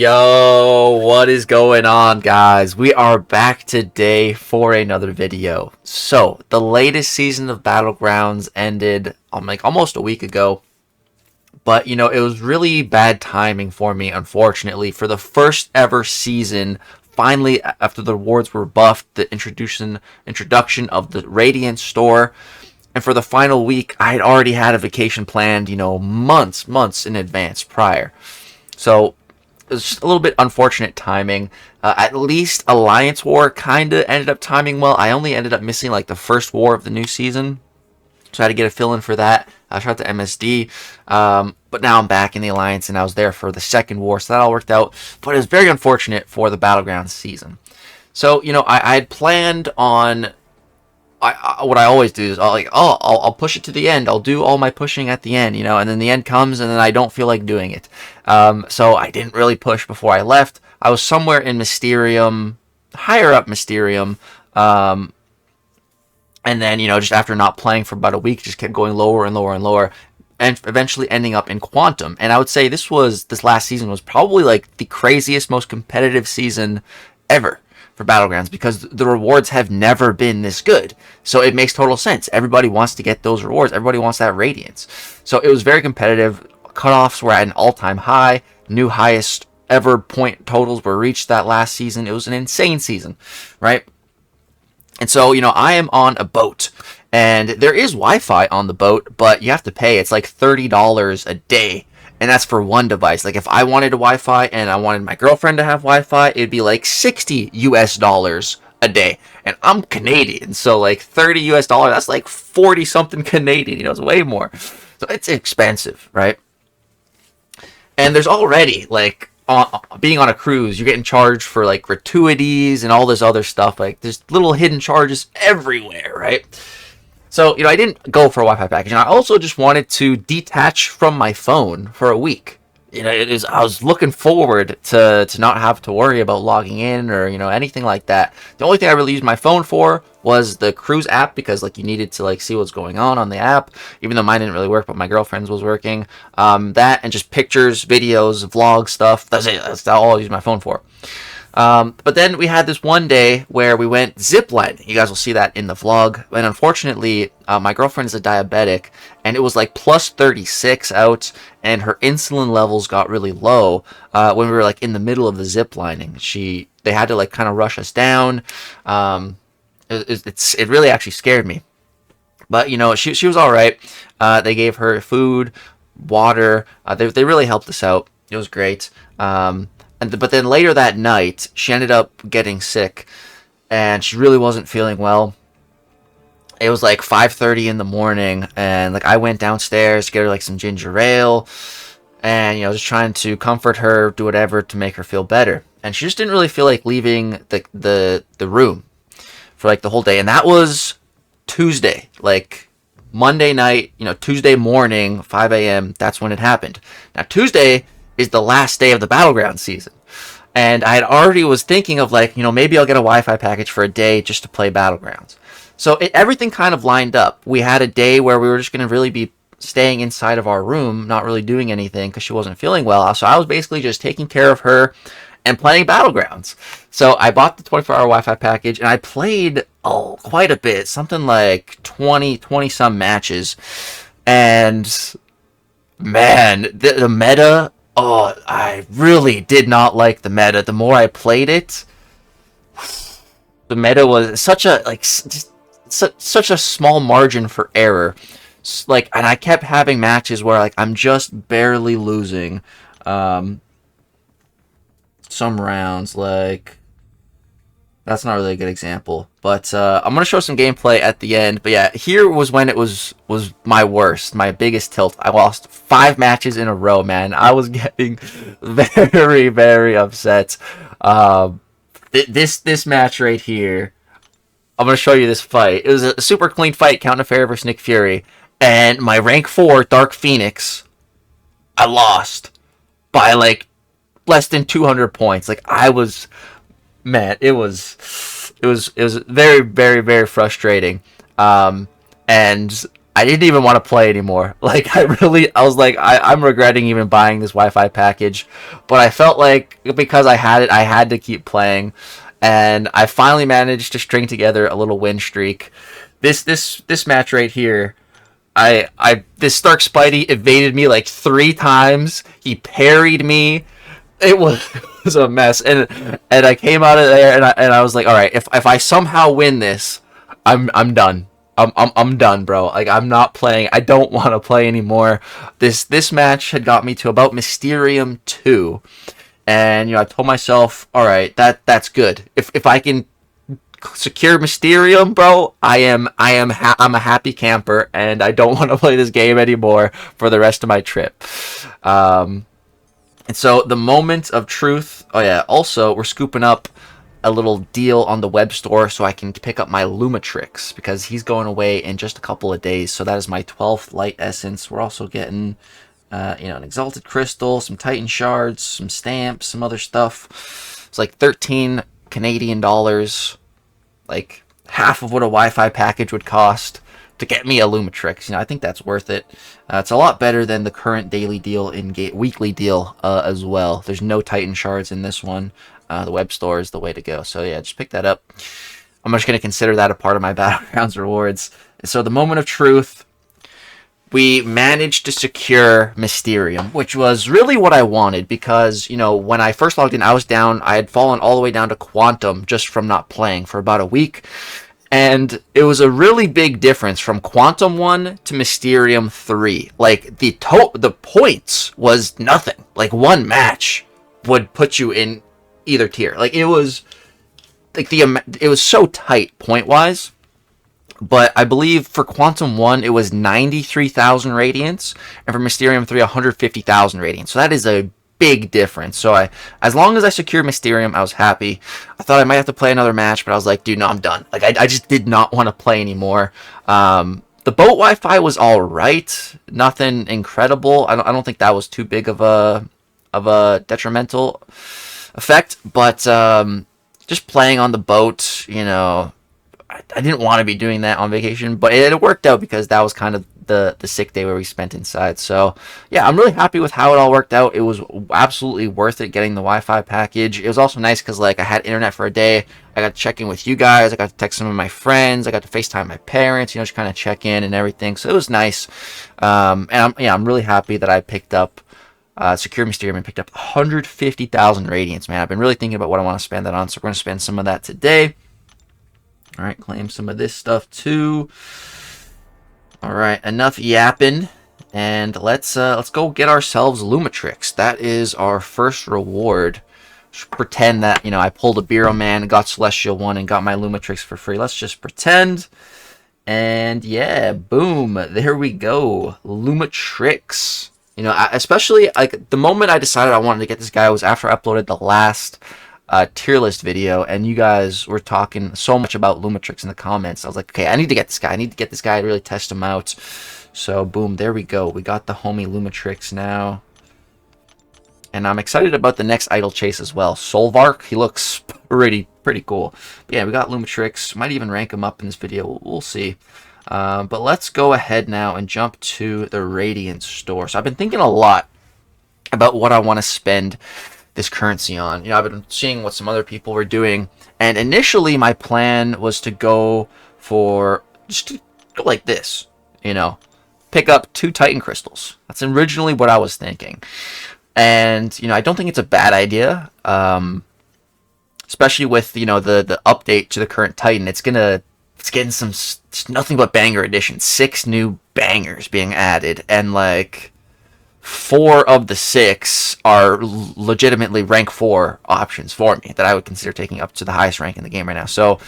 Yo, what is going on, guys? We are back today for another video. So, the latest season of Battlegrounds ended like almost a week ago. But, it was really bad timing for me, unfortunately. For the first ever season, finally, after the rewards were buffed, the introduction of the Radiance store. And for the final week, I had already had a vacation planned, months in advance prior. So, it was just a little bit unfortunate timing. At least Alliance War kind of ended up timing well. I only ended up missing like the first war of the new season, so I had to get a fill-in for that. Shout out to MSD. But now I'm back in the Alliance, and I was there for the second war, so that all worked out. But it was very unfortunate for the Battlegrounds season. So, I had planned on... what I always do is I'll push it to the end. I'll do all my pushing at the end, and then the end comes and then I don't feel like doing it. So I didn't really push before I left. I was somewhere in Mysterium, higher up Mysterium, and then, just after not playing for about a week, just kept going lower and lower and lower, and eventually ending up in Quantum. And I would say this last season was probably like the craziest, most competitive season ever for Battlegrounds, because the rewards have never been this good. So it makes total sense. Everybody wants to get those rewards. Everybody wants that Radiance. So it was very competitive. Cutoffs were at an all-time high. New highest ever point totals were reached that last season. It was an insane season, right? And so, I am on a boat, and there is Wi-Fi on the boat, but you have to pay. It's like $30 a day. And that's for one device. Like, if I wanted a Wi-Fi and I wanted my girlfriend to have Wi-Fi, it'd be like $60 US a day. And I'm Canadian, so like $30 US, that's like 40 something Canadian. It's way more. So it's expensive, right? And there's already like being on a cruise, you're getting charged for like gratuities and all this other stuff. Like, there's little hidden charges everywhere, right? So, I didn't go for a Wi-Fi package, and I also just wanted to detach from my phone for a week. I was looking forward to not have to worry about logging in or, anything like that. The only thing I really used my phone for was the cruise app, because, you needed to, see what's going on the app, even though mine didn't really work, but my girlfriend's was working. That, and just pictures, videos, vlog stuff. That's it. That's all I use my phone for. But then we had this one day where we went ziplining. You guys will see that in the vlog. And unfortunately, my girlfriend is a diabetic, and it was like plus 36 out, and her insulin levels got really low when we were in the middle of the ziplining. They had to kind of rush us down. It really actually scared me. But she was all right. They gave her food, water. They really helped us out. It was great. But then later that night, she ended up getting sick, and she really wasn't feeling well. It was like 5:30 in the morning, and I went downstairs to get her some ginger ale, and just trying to comfort her, do whatever to make her feel better. And she just didn't really feel like leaving the room for the whole day. And that was Tuesday, Monday night, Tuesday morning, 5 a.m. That's when it happened. Now Tuesday is the last day of the Battleground season, and I had already was thinking of maybe I'll get a Wi-Fi package for a day just to play Battlegrounds. So everything kind of lined up. We had a day where we were just going to really be staying inside of our room, not really doing anything because she wasn't feeling well. So I was basically just taking care of her and playing Battlegrounds. So I bought the 24-hour Wi-Fi package, and I played quite a bit, something like 20 some matches. And man, the meta, I really did not like the meta. The more I played it, the meta was such a such a small margin for error. And I kept having matches where I'm just barely losing. Some rounds, that's not really a good example, but I'm gonna show some gameplay at the end. But yeah, here was when it was my worst, my biggest tilt. I lost 5 matches in a row, man. I was getting very, very upset. This match right here, I'm gonna show you this fight. It was a super clean fight, Count Fair versus Nick Fury, and my rank 4 Dark Phoenix, I lost by less than 200 points. Man, it was very, very, very frustrating. And I didn't even want to play anymore. Like, I was like, I'm regretting even buying this Wi-Fi package. But I felt like because I had it, I had to keep playing. And I finally managed to string together a little win streak. This match right here, this Stark Spidey evaded me like 3 times. He parried me. It was, it was a mess. And I came out of there and I was like, all right, if I somehow win this, I'm done. I'm done, bro. Like, I'm not playing. I don't want to play anymore. This match had got me to about Mysterium 2. And I told myself, all right, that's good. If I can secure Mysterium, bro, I'm a happy camper, and I don't want to play this game anymore for the rest of my trip. And so the moment of truth. Oh yeah. Also, we're scooping up a little deal on the web store so I can pick up my Lumatrix because he's going away in just a couple of days. So that is my 12th light essence. We're also getting an exalted crystal, some titan shards, some stamps, some other stuff. It's like 13 Canadian dollars, like half of what a Wi-Fi package would cost to get me a Lumatrix. I think that's worth it. It's a lot better than the current daily deal weekly deal as well. There's no titan shards in this one. The web store is the way to go. So yeah, just pick that up. I'm just going to consider that a part of my Battlegrounds rewards. So the moment of truth, we managed to secure Mysterium, which was really what I wanted because, when I first logged in, I had fallen all the way down to Quantum just from not playing for about a week. And it was a really big difference from Quantum 1 to Mysterium 3. Like, the points was nothing. Like, one match would put you in either tier. Like, it was it was so tight point-wise. But I believe for Quantum 1, it was 93,000 Radiance, and for Mysterium 3, 150,000 Radiance. So that is a big difference. So as long as I secured Mysterium, I was happy. I thought I might have to play another match, but I was like, dude, no, I'm done. Like, I just did not want to play anymore. The boat Wi-Fi was all right. Nothing incredible. I don't think that was too big of a detrimental effect. But just playing on the boat, I didn't want to be doing that on vacation, but it worked out because that was kind of the sick day where we spent inside. So yeah, I'm really happy with how it all worked out. It was absolutely worth it getting the Wi-Fi package. It was also nice because I had internet for a day. I got to check in with you guys. I got to text some of my friends. I got to FaceTime my parents. Just kind of check in and everything. So it was nice. And I'm really happy that I picked up Secure Mysterium and picked up 150,000 Radiance. Man, I've been really thinking about what I want to spend that on. So we're going to spend some of that today. All right, claim some of this stuff too. All right, enough yapping, and let's go get ourselves Lumatrix. That is our first reward. Just pretend that I pulled a Bureau Man, got Celestial 1, and got my Lumatrix for free. Let's just pretend, and yeah, boom, there we go, Lumatrix. Especially the moment I decided I wanted to get this guy was after I uploaded the last tier list video, and you guys were talking so much about Lumatrix in the comments. I was like, okay, I need to get this guy. I need to get this guy to really test him out. So boom, there we go. We got the homie Lumatrix now. And I'm excited about the next idol chase as well. Solvark, he looks pretty cool. But yeah, we got Lumatrix. Might even rank him up in this video. We'll see. But let's go ahead now and jump to the Radiance store. So I've been thinking a lot about what I want to spend this currency on. I've been seeing what some other people were doing, and initially my plan was to go for just to go like this, pick up 2 Titan crystals. That's originally what I was thinking, and I don't think it's a bad idea, especially with the update to the current Titan. It's getting it's nothing but banger edition. 6 new bangers being added, and 4 of the 6 are legitimately rank 4 options for me that I would consider taking up to the highest rank in the game right now. So,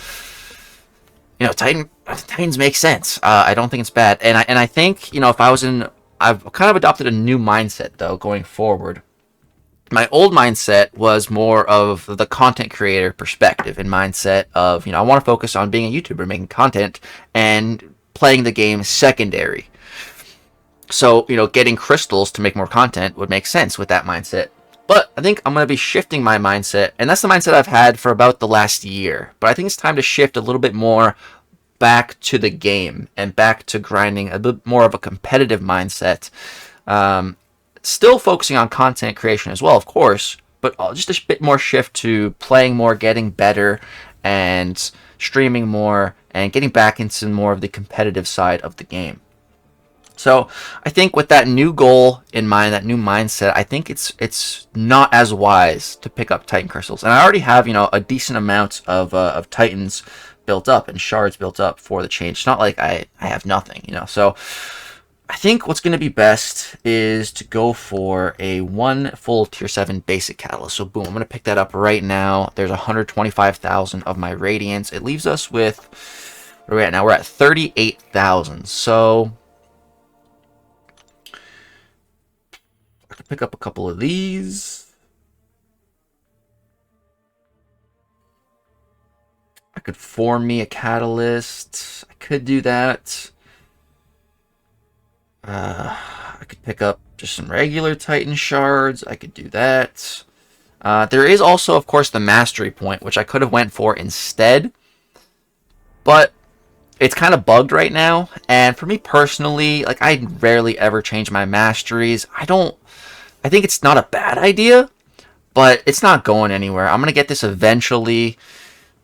Titans make sense. I don't think it's bad, and I think if I've kind of adopted a new mindset though going forward. My old mindset was more of the content creator perspective and mindset of I want to focus on being a YouTuber, making content, and playing the game secondary. So, getting crystals to make more content would make sense with that mindset. But I think I'm going to be shifting my mindset, and that's the mindset I've had for about the last year. But I think it's time to shift a little bit more back to the game and back to grinding a bit more of a competitive mindset. Still focusing on content creation as well, of course, but just a bit more shift to playing more, getting better, and streaming more, and getting back into more of the competitive side of the game. So I think with that new goal in mind, that new mindset, I think it's not as wise to pick up Titan crystals. And I already have, you know, a decent amount of Titans built up and shards built up for the change. It's not like I have nothing, you know. So I think what's going to be best is to go for a one full tier 7 basic catalyst. So boom, I'm going to pick that up right now. There's 125,000 of my Radiance. It leaves us with, where are we at now? We're at 38,000. So I could pick up a couple of these. I could form me a catalyst. I could do that. I could pick up just some regular Titan shards. I could do that. There is also, of course, the mastery point, which I could have went for instead. But it's kind of bugged right now. And for me personally, like, I rarely ever change my masteries. I think it's not a bad idea, but it's not going anywhere. I'm going to get this eventually.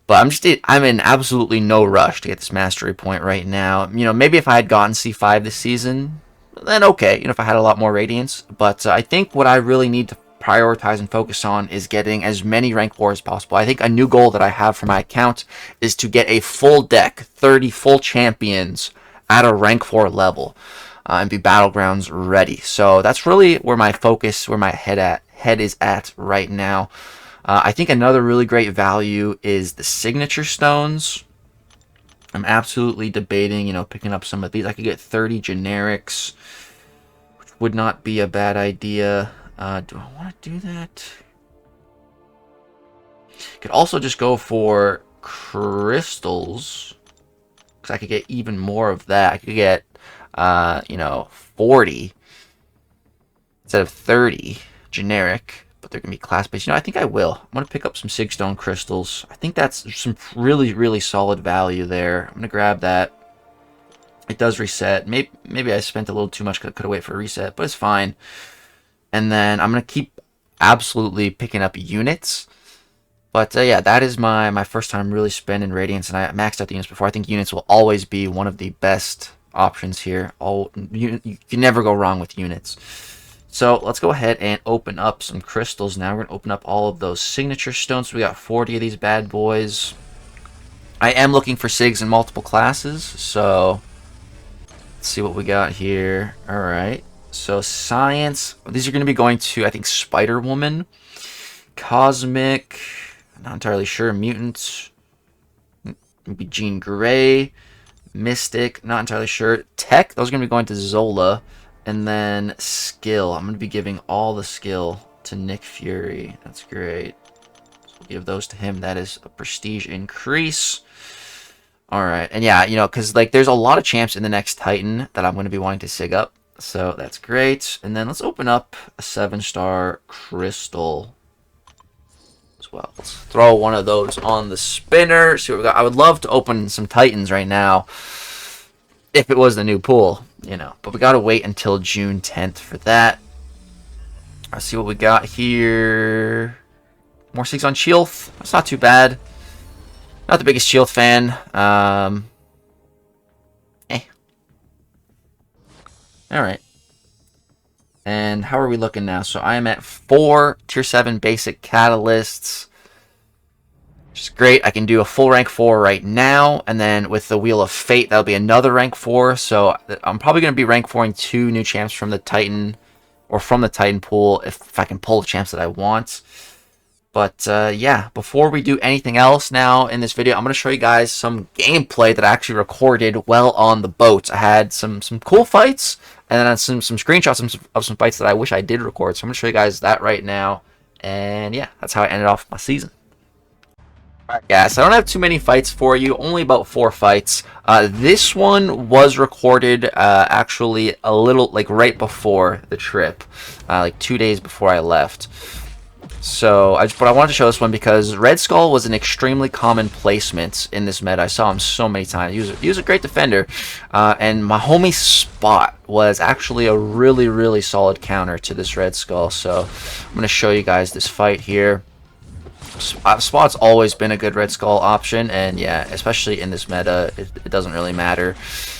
But I'm in absolutely no rush to get this mastery point right now. You know, maybe if I had gotten C5 this season, then okay, you know, if I had a lot more Radiance. But I think what I really need to prioritize and focus on is getting as many rank 4 as possible. I think a new goal that I have for my account is to get a full deck, 30 full champions at a rank 4 level, and be Battlegrounds ready. So that's really where my focus, where my head is at right now. I think another really great value is the signature stones. I'm absolutely debating, you know, picking up some of these. I could get 30 generics, which would not be a bad idea. Do I want to do that? Could also just go for crystals, because I could get even more of that. I could get, you know, 40 instead of 30 generic. But they're going to be class-based. You know, I think I will. I'm going to pick up some Sigstone crystals. I think that's some really, really solid value there. I'm going to grab that. It does reset. Maybe I spent a little too much. Could have waited for a reset, but it's fine. And then I'm going to keep absolutely picking up units. But yeah, that is my first time really spending Radiance, and I maxed out the units before. I think units will always be one of the best options here. You can never go wrong with units. So let's go ahead and open up some crystals now. We're going to open up all of those signature stones. We got 40 of these bad boys. I am looking for SIGs in multiple classes, so let's see what we got here. All right. So science. These are going to be going to, I think, Spider-Woman, Cosmic, not entirely sure, Mutant, maybe Jean Grey, Mystic, not entirely sure. Tech, those are going to be going to Zola. And then skill. I'm going to be giving all the skill to Nick Fury. That's great. So we'll give those to him. That is a prestige increase. Alright. And yeah, you know, because like there's a lot of champs in the next Titan that I'm going to be wanting to sig up. So that's great. And then let's open up a 7-star crystal as well. Let's throw one of those on the spinner. See what we got. I would love to open some Titans right now if it was the new pool, you know, but we gotta wait until June 10th for that. Let's see what we got here. More SIGs on Shield. That's not too bad. Not the biggest Shield fan. Alright. And how are we looking now? So I am at 4 tier 7 basic catalysts. Which is great. I can do a full rank 4 right now, and then with the Wheel of Fate, that'll be another rank 4. So I'm probably going to be rank 4ing 2 new champs from the Titan, or from the Titan pool, if I can pull the champs that I want. But yeah, before we do anything else now in this video, I'm going to show you guys some gameplay that I actually recorded while on the boat. I had some cool fights, and then some screenshots of some fights that I wish I did record. So I'm going to show you guys that right now. And yeah, that's how I ended off my season. Alright guys, I don't have too many fights for you, only about 4 fights. This one was recorded actually a little, like right before the trip, like 2 days before I left. So, but I wanted to show this one because Red Skull was an extremely common placement in this meta. I saw him so many times. He was a great defender. And my homie Spot was actually a really, really solid counter to this Red Skull. So, I'm going to show you guys this fight here. Spot's always been a good Red Skull option. And yeah, especially in this meta, it doesn't really matter.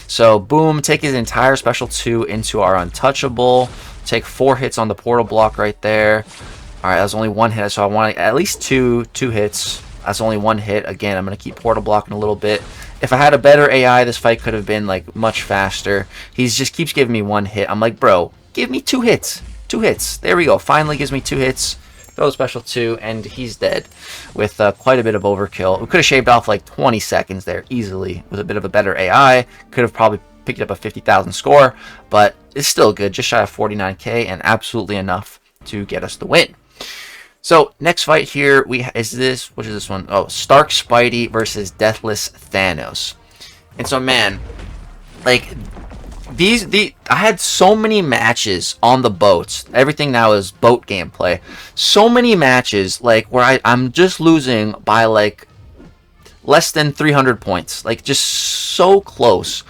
So, boom, take his entire special 2 into our untouchable. Take 4 hits on the portal block right there. Alright, that was only 1 hit, so I want at least two hits. That's only 1 hit. Again, I'm going to keep portal blocking a little bit. If I had a better AI, this fight could have been, like, much faster. He just keeps giving me 1 hit. I'm like, bro, give me 2 hits. 2 hits. There we go. Finally gives me 2 hits. Throw special 2, and he's dead with quite a bit of overkill. We could have shaved off, like, 20 seconds there easily with a bit of a better AI. Could have probably picked up a 50,000 score, but it's still good. Just shy of 49k, and absolutely enough to get us the win. So, next fight here, what is this one? Oh, Stark Spidey versus Deathless Thanos. And so, man, like, I had so many matches on the boats. Everything now is boat gameplay. So many matches, like, where I'm just losing by, like, less than 300 points. Like, just so close.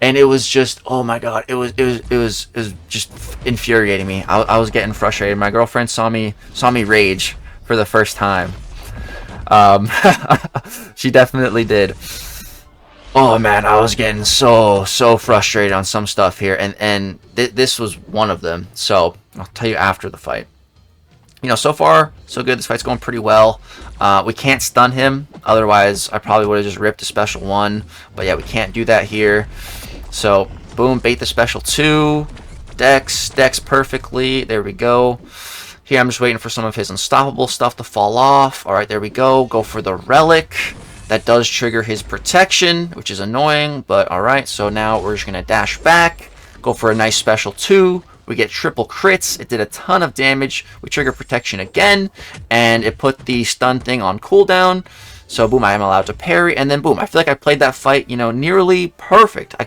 And it was just, oh my god, it was just infuriating me. I was getting frustrated. My girlfriend saw me rage for the first time. She definitely did. Oh man, I was getting so frustrated on some stuff here, and this was one of them. So I'll tell you after the fight. You know, so far so good. This fight's going pretty well. We can't stun him, otherwise I probably would have just ripped a special 1. But yeah, we can't do that here. So, boom, bait the special 2, Dex perfectly, there we go. Here, I'm just waiting for some of his unstoppable stuff to fall off. Alright, there we go, go for the relic. That does trigger his protection, which is annoying, but alright. So now we're just going to dash back, go for a nice special 2. We get triple crits, it did a ton of damage. We trigger protection again, and it put the stun thing on cooldown. So, boom, I am allowed to parry, and then, boom, I feel like I played that fight, you know, nearly perfect. I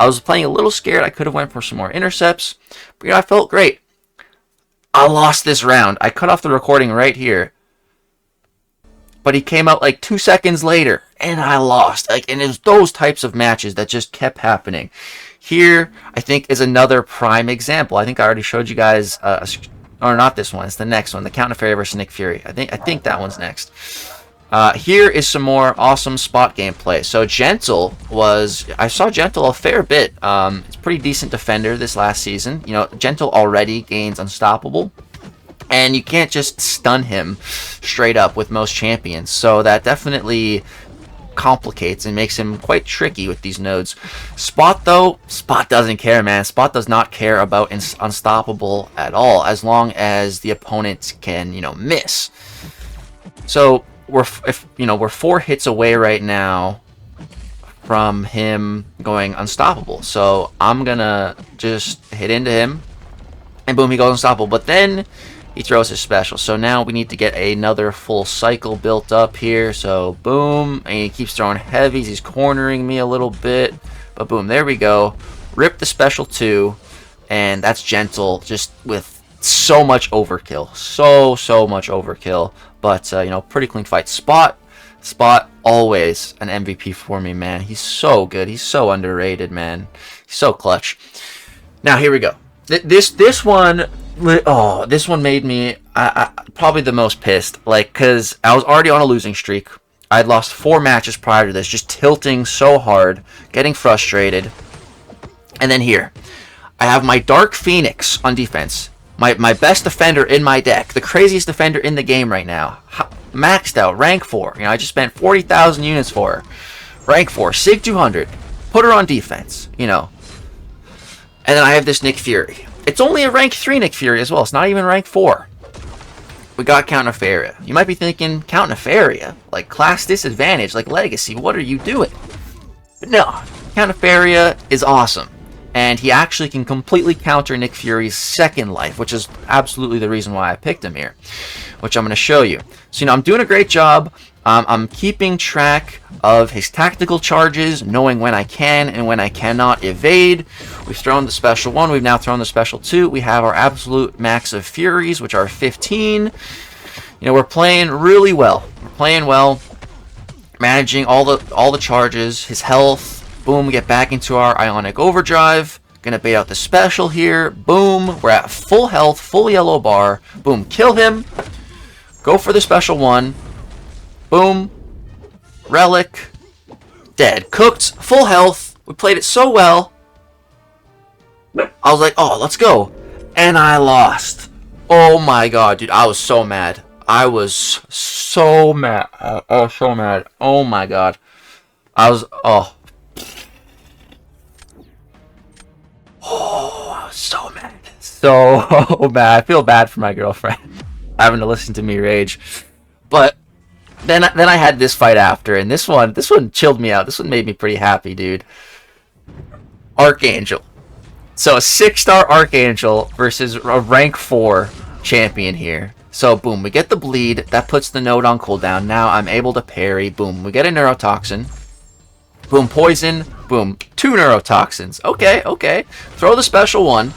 was playing a little scared. I could have went for some more intercepts, but, you know, I felt great. I lost this round. I cut off the recording right here, but he came out, like, 2 seconds later, and I lost. Like, and it was those types of matches that just kept happening. Here, I think, is another prime example. I think I already showed you guys, or not this one, it's the next one, the Count Nefarious versus Nick Fury. I think that one's next. Here is some more awesome Spot gameplay. So I saw Gentle a fair bit. It's a pretty decent defender this last season. You know, Gentle already gains Unstoppable, and you can't just stun him straight up with most champions. So that definitely complicates and makes him quite tricky with these nodes. Spot, though, Spot doesn't care, man. Spot does not care about Unstoppable at all, as long as the opponent can, you know, miss. So we're 4 hits away right now from him going unstoppable. So I'm gonna just hit into him, and boom, he goes unstoppable. But then he throws his special. So now we need to get another full cycle built up here. So boom, and he keeps throwing heavies. He's cornering me a little bit, but boom, there we go. Rip the special 2, and that's Gentle, just with so much overkill, so much overkill. But you know, pretty clean fight. Spot always an MVP for me, man. He's so good. He's so underrated, man. He's so clutch. Now here we go. This one made me probably the most pissed. Like, cause I was already on a losing streak. I had lost 4 matches prior to this, just tilting so hard, getting frustrated. And then here, I have my Dark Phoenix on defense. My best defender in my deck, the craziest defender in the game right now, maxed out, rank 4. You know, I just spent 40,000 units for her. Rank 4, Sig 200. Put her on defense, you know. And then I have this Nick Fury. It's only a rank 3 Nick Fury as well. It's not even rank 4. We got Count Nefaria. You might be thinking, Count Nefaria? Like, class disadvantage, like Legacy. What are you doing? But no, Count Nefaria is awesome. And he actually can completely counter Nick Fury's second life, which is absolutely the reason why I picked him here, which I'm going to show you. So, you know, I'm doing a great job I'm keeping track of his tactical charges, knowing when I can and when I cannot evade. We've thrown the special 1. We've now thrown the special 2. We have our absolute max of Furies, which are 15. You know, we're playing really well. We're playing well, managing all the charges, his health. Boom, we get back into our Ionic Overdrive. Gonna bait out the special here. Boom, we're at full health, full yellow bar. Boom, kill him. Go for the special 1. Boom. Relic. Dead. Cooked. Full health. We played it so well. I was like, oh, let's go. And I lost. Oh my god, dude. I was so mad. I was so mad. I was so mad. Oh my god. I was, oh. Oh, I was so mad. So mad. I feel bad for my girlfriend having to listen to me rage. But then I had this fight after, and this one chilled me out. This one made me pretty happy, dude. Archangel. So a 6-star Archangel versus a rank 4 champion here. So boom, we get the bleed. That puts the node on cooldown. Now I'm able to parry. Boom, we get a neurotoxin. Boom, poison. Boom, 2 neurotoxins. Okay. Throw the special 1.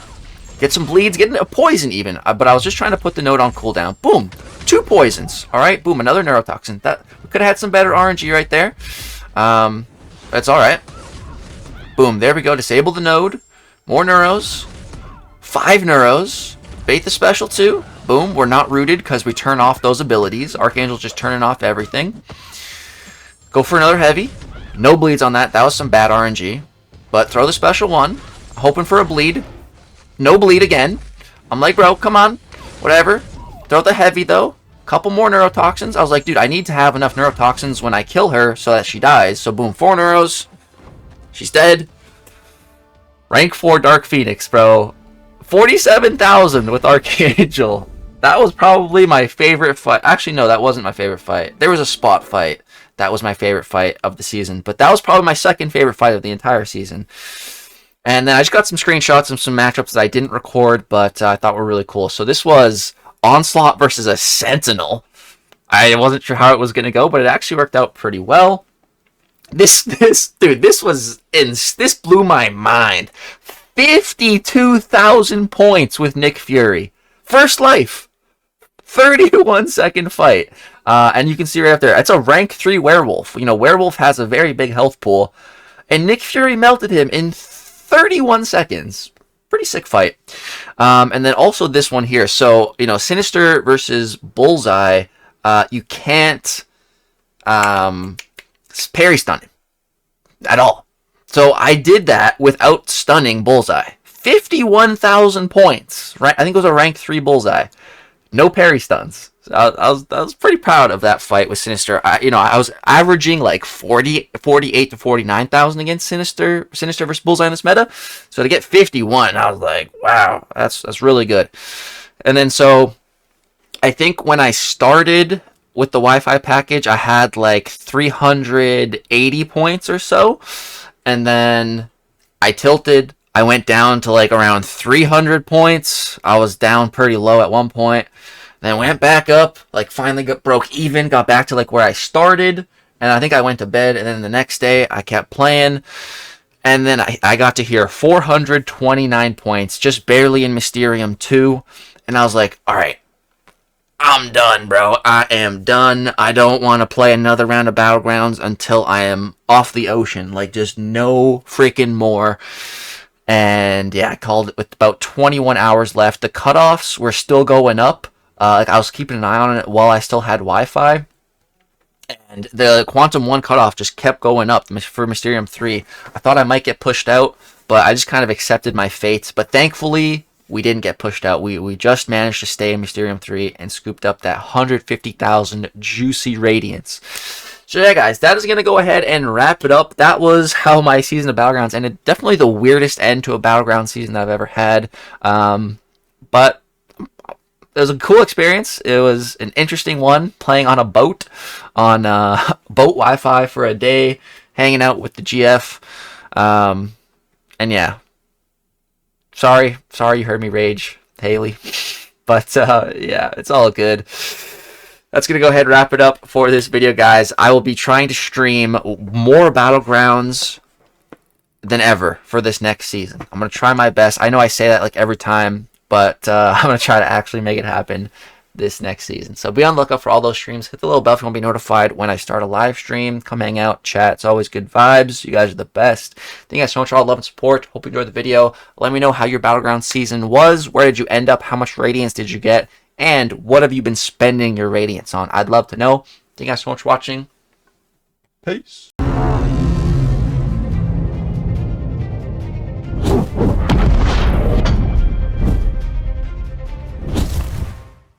Get some bleeds, get a poison even. But I was just trying to put the node on cooldown. Boom, 2 poisons. Alright, boom, another neurotoxin. That we could have had some better RNG right there. That's alright. Boom, there we go. Disable the node. More neuros. 5 neuros. Bait the special 2. Boom, we're not rooted because we turn off those abilities. Archangel's just turning off everything. Go for another heavy. No bleeds on that. That was some bad RNG. But throw the special 1. Hoping for a bleed. No bleed again. I'm like, bro, come on. Whatever. Throw the heavy, though. Couple more neurotoxins. I was like, dude, I need to have enough neurotoxins when I kill her so that she dies. So, boom, 4 neuros. She's dead. Rank 4 Dark Phoenix, bro. 47,000 with Archangel. That was probably my favorite fight. Actually, no, that wasn't my favorite fight. There was a spot fight. That was my favorite fight of the season. But that was probably my second favorite fight of the entire season. And then I just got some screenshots of some matchups that I didn't record, but I thought were really cool. So this was Onslaught versus a Sentinel. I wasn't sure how it was going to go, but it actually worked out pretty well. This blew my mind. 52,000 points with Nick Fury. First life. 31 second fight. And you can see right up there, it's a rank 3 werewolf. You know, werewolf has a very big health pool. And Nick Fury melted him in 31 seconds. Pretty sick fight. And then also this one here. So, you know, Sinister versus Bullseye. You can't parry stun him at all. So I did that without stunning Bullseye. 51,000 points. Right? I think it was a rank 3 Bullseye. No parry stuns. So I was pretty proud of that fight with Sinister. I was averaging like 48 to 49,000 against Sinister versus Bullseye in this meta. So to get 51, I was like, wow, that's really good. And then so I think when I started with the Wi-Fi package, I had like 380 points or so. And then I tilted. I went down to like around 300 points. I was down pretty low at one point. Then went back up, like finally broke even, got back to like where I started. And I think I went to bed. And then the next day I kept playing. And then I got to hear 429 points, just barely in Mysterium 2. And I was like, all right, I'm done, bro. I am done. I don't want to play another round of Battlegrounds until I am off the ocean. Like, just no freaking more. And yeah, I called it with about 21 hours left. The cutoffs were still going up. Like I was keeping an eye on it while I still had Wi-Fi. And the Quantum 1 cutoff just kept going up for Mysterium 3. I thought I might get pushed out, but I just kind of accepted my fate. But thankfully, we didn't get pushed out. We just managed to stay in Mysterium 3 and scooped up that 150,000 juicy Radiance. So yeah, guys, that is going to go ahead and wrap it up. That was how my season of Battlegrounds ended. Definitely the weirdest end to a Battleground season I've ever had. But it was a cool experience. It was an interesting one, playing on a boat, on boat Wi-Fi for a day, hanging out with the GF. And yeah. Sorry you heard me rage, Haley. But yeah, it's all good. That's going to go ahead and wrap it up for this video, guys. I will be trying to stream more Battlegrounds than ever for this next season. I'm going to try my best. I know I say that like every time, but I'm going to try to actually make it happen this next season. So be on the lookout for all those streams. Hit the little bell if you want to be notified when I start a live stream. Come hang out, chat. It's always good vibes. You guys are the best. Thank you guys so much for all the love and support. Hope you enjoyed the video. Let me know how your Battleground season was. Where did you end up? How much Radiance did you get? And what have you been spending your Radiance on? I'd love to know. Thank you guys so much for watching. Peace.